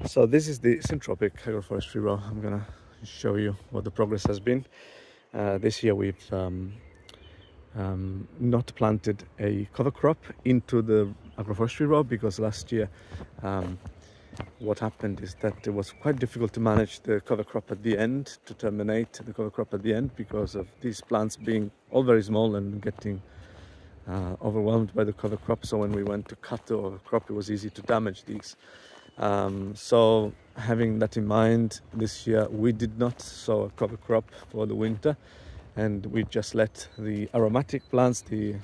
So this is the Syntropic agroforestry row. I'm gonna show you what the progress has been. This year we've not planted a cover crop into the agroforestry row because last year what happened is that it was quite difficult to manage the cover crop at the end, to terminate the cover crop at the end, because of these plants being all very small and getting overwhelmed by the cover crop. So when we went to cut the cover crop, it was easy to damage these. So having that in mind, this year we did not sow a cover crop for the winter, and we just let the aromatic plants, the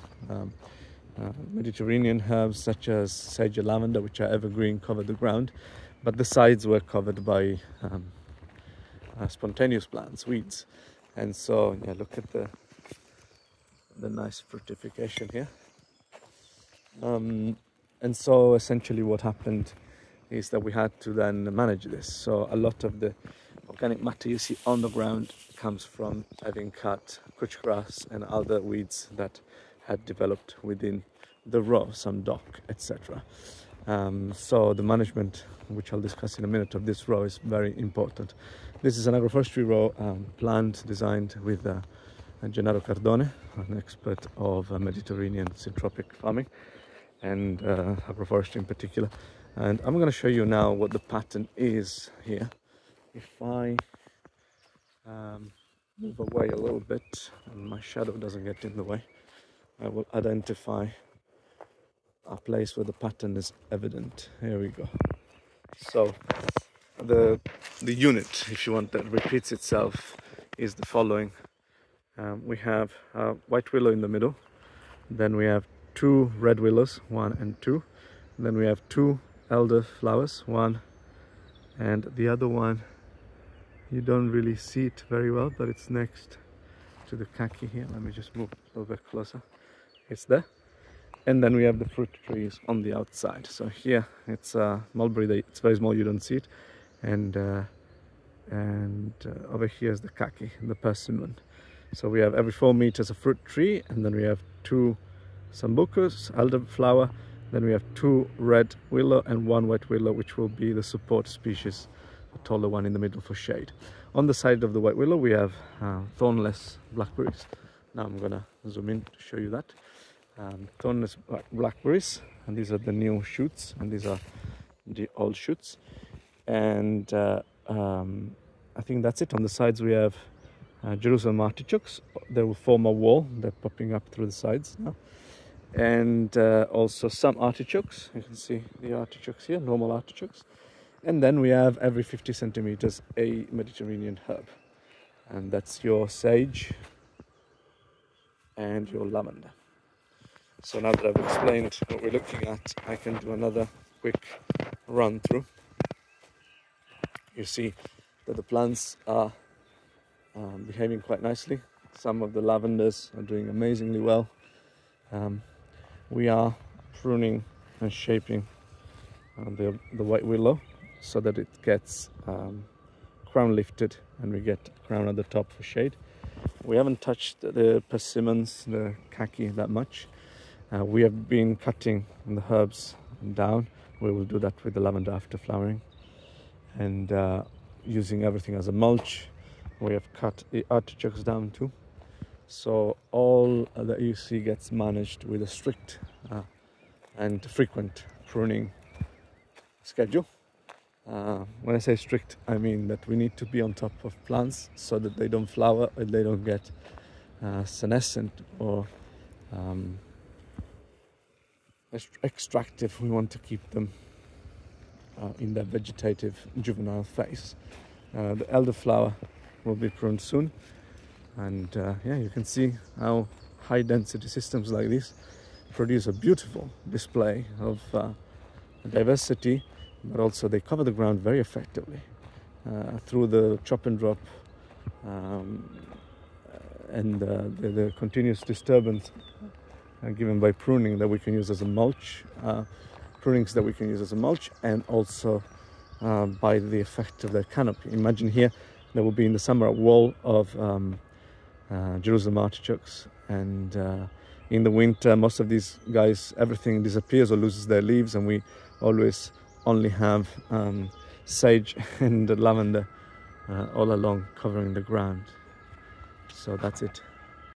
Mediterranean herbs such as sage and lavender, which are evergreen, cover the ground, but the sides were covered by spontaneous plants, weeds. And so yeah, look at the nice fructification here. And so essentially what happened is that we had to then manage this. So a lot of the organic matter you see on the ground comes from having cut crutchgrass and other weeds that had developed within the row, some dock, etc. So the management, which I'll discuss in a minute, of this row is very important. This is an agroforestry row planned, designed with Gennaro Cardone, an expert of Mediterranean syntropic farming and agroforestry in particular. And I'm going to show you now what the pattern is here. If I move away a little bit and my shadow doesn't get in the way, I will identify a place where the pattern is evident. Here we go. So the unit, if you want, that repeats itself is the following. We have a white willow in the middle, then we have two red willows, 1 and 2, then we have two elder flowers, one, and the other one you don't really see it very well, but it's next to the khaki here. Let me just move a little bit closer. It's there. And then we have the fruit trees on the outside. So here it's mulberry, it's very small, you don't see it, and over here is the khaki, the persimmon. So we have every 4 meters a fruit tree, and then we have two sambucus, elderflower, then we have two red willow and one white willow, which will be the support species, the taller one in the middle for shade. On the side of the white willow we have thornless blackberries. Now I'm gonna zoom in to show you that. Thornless blackberries, and these are the new shoots, and these are the old shoots. And I think that's it. On the sides we have Jerusalem artichokes. They will form a wall, they're popping up through the sides now. And also some artichokes. You can see the artichokes here, normal artichokes. And then we have every 50 centimeters a Mediterranean herb, and that's your sage and your lavender. So now that I've explained what we're looking at, I can do another quick run through. You see that the plants are behaving quite nicely. Some of the lavenders are doing amazingly well. We are pruning and shaping the white willow so that it gets crown lifted and we get crown at the top for shade. We haven't touched the persimmons, the khaki, that much. We have been cutting the herbs down. We will do that with the lavender after flowering, and using everything as a mulch. We have cut the artichokes down too. So all that you see gets managed with a strict and frequent pruning schedule. When I say strict, I mean that we need to be on top of plants so that they don't flower or they don't get senescent or extractive. We want to keep them in their vegetative juvenile phase. The elderflower will be pruned soon, and yeah, you can see how high density systems like this produce a beautiful display of diversity, but also they cover the ground very effectively through the chop and drop and the continuous disturbance given by pruning that we can use as a mulch, prunings that we can use as a mulch, and also by the effect of their canopy. Imagine here there will be in the summer a wall of Jerusalem artichokes, and in the winter most of these guys, everything disappears or loses their leaves, and we always only have sage and the lavender all along covering the ground. So that's it.